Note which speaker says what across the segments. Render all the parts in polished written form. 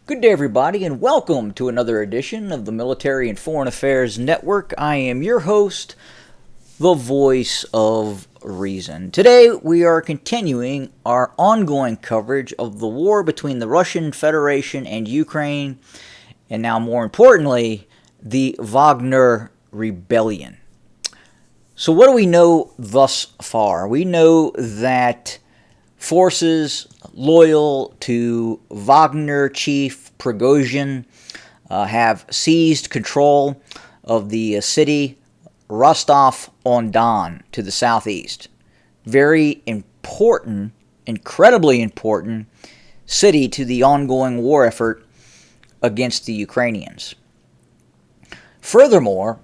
Speaker 1: Good day, everybody, and welcome to another edition of the Military and Foreign Affairs Network. I am your host, the voice of reason. Today, we are continuing our ongoing coverage of the war between the Russian Federation and Ukraine, and now more importantly, the Wagner Rebellion. So what do we know thus far? We know that forces loyal to Wagner chief Prigozhin have seized control of the city Rostov-on-Don to the southeast. Very important, incredibly important city to the ongoing war effort against the Ukrainians. Furthermore,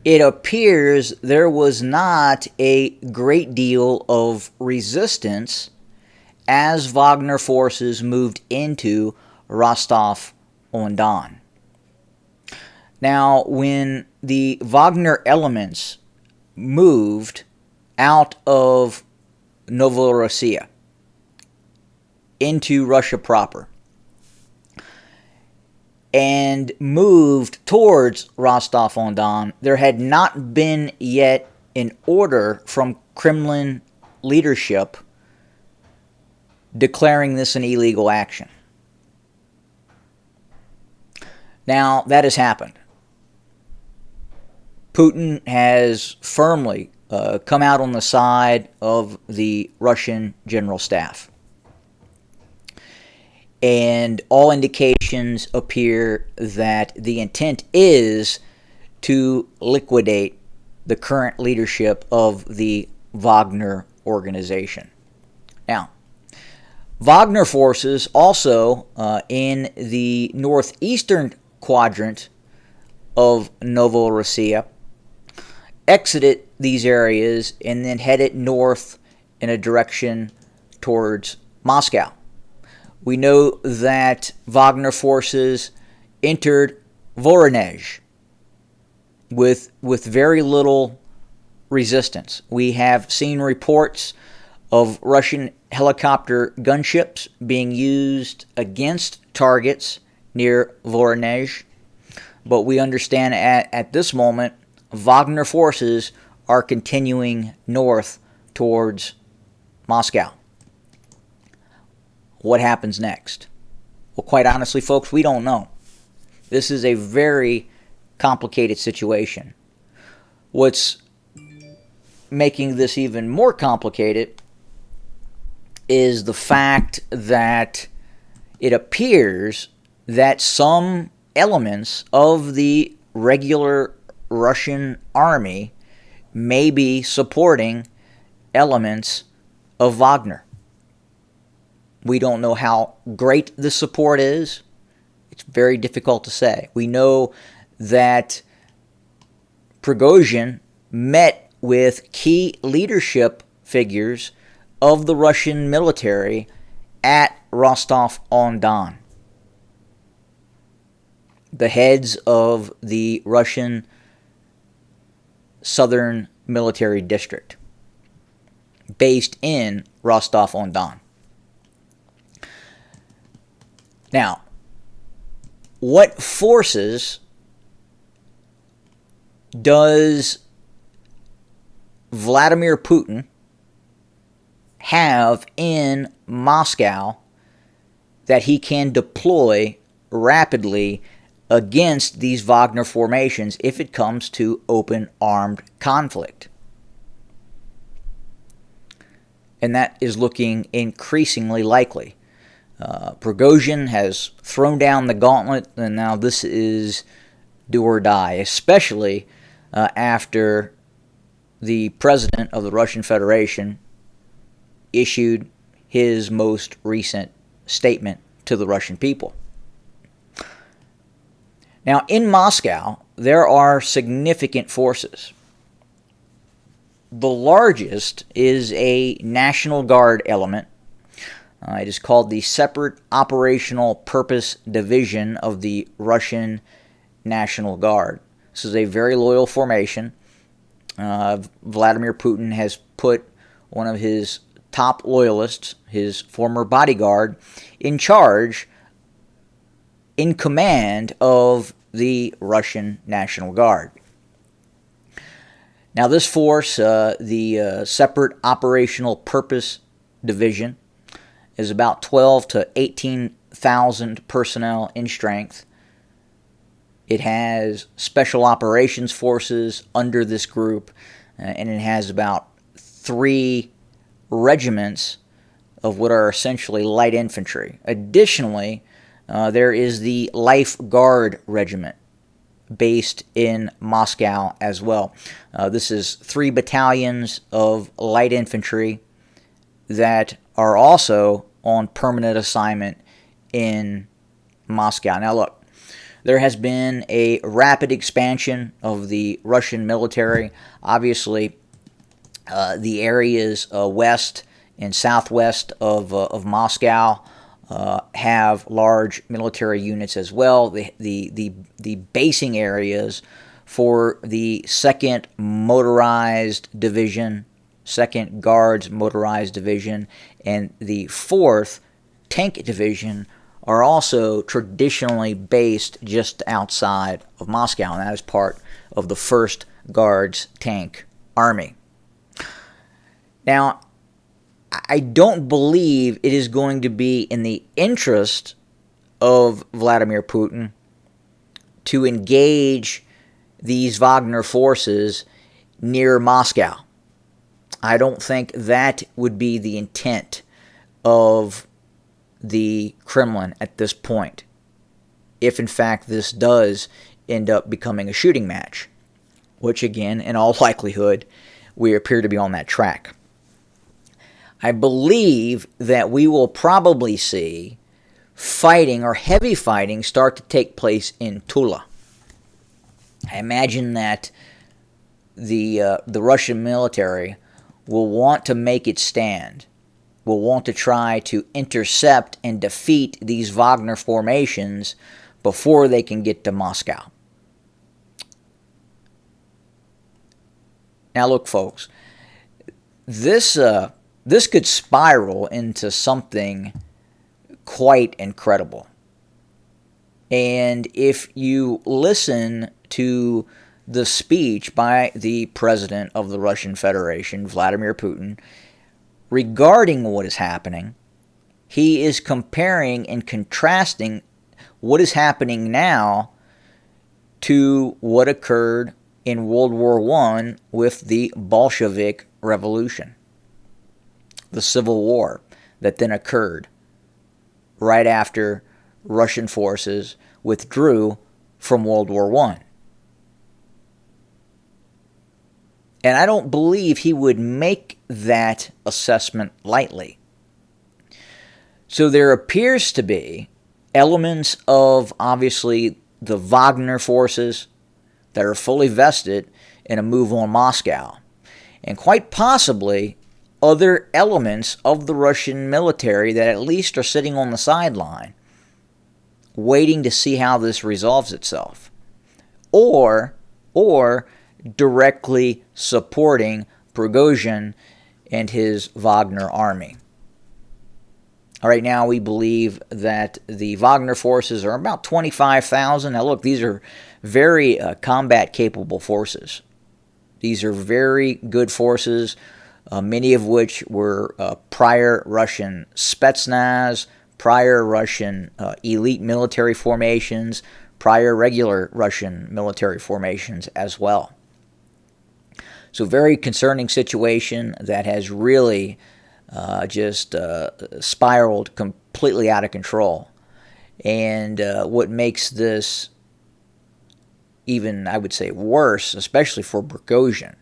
Speaker 1: it appears there was not a great deal of resistance as Wagner forces moved into Rostov-on-Don. Now, when the Wagner elements moved out of Novorossiya into Russia proper and moved towards Rostov-on-Don, there had not been yet an order from Kremlin leadership declaring this an illegal action. Now, that has happened. Putin has firmly come out on the side of the Russian General Staff. And all indications appear that the intent is to liquidate the current leadership of the Wagner organization. Now, Wagner forces also in the northeastern quadrant of Novorossiya exited these areas and then headed north in a direction towards Moscow. We know that Wagner forces entered Voronezh with very little resistance. We have seen reports of Russian helicopter gunships being used against targets near Voronezh, but we understand at this moment Wagner forces are continuing north towards Moscow. What happens next? Well, quite honestly, folks, we don't know. This is a very complicated situation. What's making this even more complicated is the fact that it appears that some elements of the regular Russian army may be supporting elements of Wagner. We don't know how great the support is. It's very difficult to say. We know that Prigozhin met with key leadership figures of the Russian military at Rostov-on-Don. The heads of the Russian Southern Military District, based in Rostov-on-Don. Now, what forces does Vladimir Putin have in Moscow that he can deploy rapidly against these Wagner formations if it comes to open armed conflict? And that is looking increasingly likely. Prigozhin has thrown down the gauntlet, and now this is do or die, especially after the president of the Russian Federation issued his most recent statement to the Russian people. Now, in Moscow, there are significant forces. The largest is a National Guard element. It is called the Separate Operational Purpose Division of the Russian National Guard. This is a very loyal formation. Vladimir Putin has put one of his top loyalists, his former bodyguard, in charge in command of the Russian National Guard. Now, this force, the Separate Operational Purpose Division, is about 12 to 18,000 personnel in strength. It has special operations forces under this group, and it has about 3 regiments of what are essentially light infantry. Additionally, there is the Life Guard Regiment based in Moscow as well. This is 3 battalions of light infantry that are also on permanent assignment in Moscow. Now look, there has been a rapid expansion of the Russian military. Obviously, the areas west and southwest of Moscow have large military units as well. The basing areas for the 2nd Motorized Division, 2nd Guards Motorized Division, and the 4th Tank Division are also traditionally based just outside of Moscow, and that is part of the 1st Guards Tank Army. Now, I don't believe it is going to be in the interest of Vladimir Putin to engage these Wagner forces near Moscow. I don't think that would be the intent of the Kremlin at this point, if in fact this does end up becoming a shooting match, which again, in all likelihood, we appear to be on that track. I believe that we will probably see fighting or heavy fighting start to take place in Tula. I imagine that the Russian military will want to make its stand, will want to try to intercept and defeat these Wagner formations before they can get to Moscow. Now look, folks, this could spiral into something quite incredible. And if you listen to the speech by the president of the Russian Federation, Vladimir Putin, regarding what is happening, he is comparing and contrasting what is happening now to what occurred in World War I with the Bolshevik Revolution, the Civil War that then occurred right after Russian forces withdrew from World War I. And I don't believe he would make that assessment lightly. So there appears to be elements of, obviously, the Wagner forces that are fully vested in a move on Moscow. And quite possibly other elements of the Russian military that at least are sitting on the sideline, waiting to see how this resolves itself. Or directly supporting Prigozhin and his Wagner army. Right now, we believe that the Wagner forces are about 25,000. Now, look, these are very combat-capable forces. These are very good forces, many of which were prior Russian Spetsnaz, prior Russian elite military formations, prior regular Russian military formations as well. So very concerning situation that has really just spiraled completely out of control. And what makes this even, I would say, worse, especially for Prigozhin,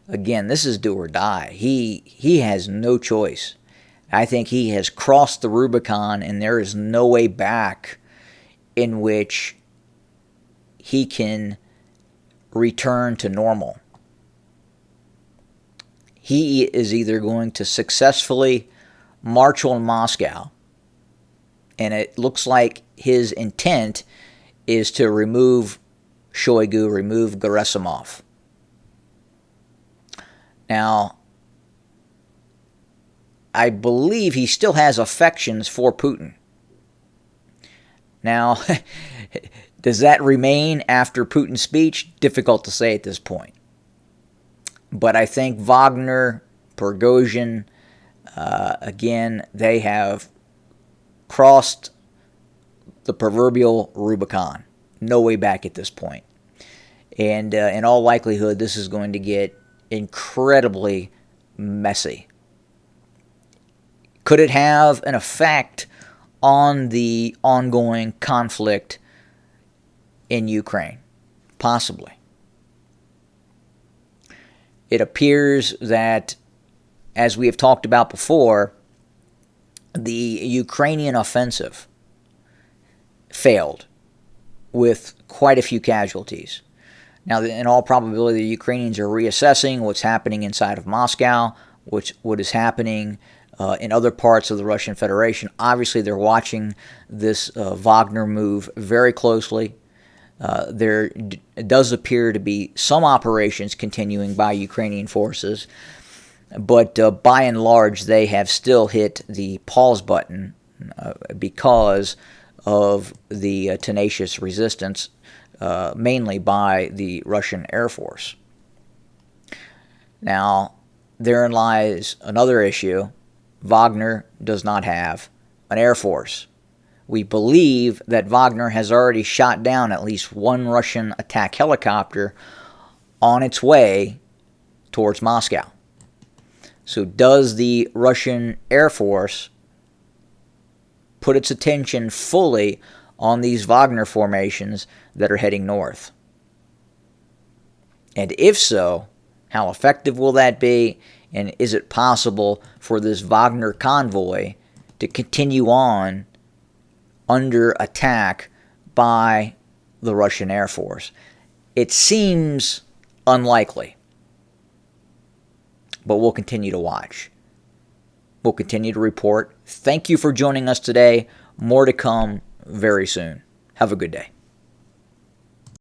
Speaker 1: again, this is do or die. He has no choice. I think he has crossed the Rubicon, and there is no way back in which he can return to normal. He is either going to successfully march on Moscow, and it looks like his intent is to remove Shoigu, remove Gerasimov. Now, I believe he still has affections for Putin. Now, does that remain after Putin's speech? Difficult to say at this point. But I think Wagner, Prigozhin, again, they have crossed the proverbial Rubicon. No way back at this point. And in all likelihood, this is going to get incredibly messy. Could it have an effect on the ongoing conflict in Ukraine? Possibly. It appears that, as we have talked about before, the Ukrainian offensive failed with quite a few casualties. Now, in all probability, the Ukrainians are reassessing what's happening inside of Moscow, what is happening in other parts of the Russian Federation. Obviously, they're watching this Wagner move very closely. There does appear to be some operations continuing by Ukrainian forces, but by and large, they have still hit the pause button because of the tenacious resistance, mainly by the Russian Air Force. Now, therein lies another issue. Wagner does not have an air force. We believe that Wagner has already shot down at least one Russian attack helicopter on its way towards Moscow. So does the Russian Air Force put its attention fully on these Wagner formations that are heading north? And if so, how effective will that be? And is it possible for this Wagner convoy to continue on under attack by the Russian Air Force? It seems unlikely, but we'll continue to watch. We'll continue to report. Thank you for joining us today. More to come very soon. Have a good day.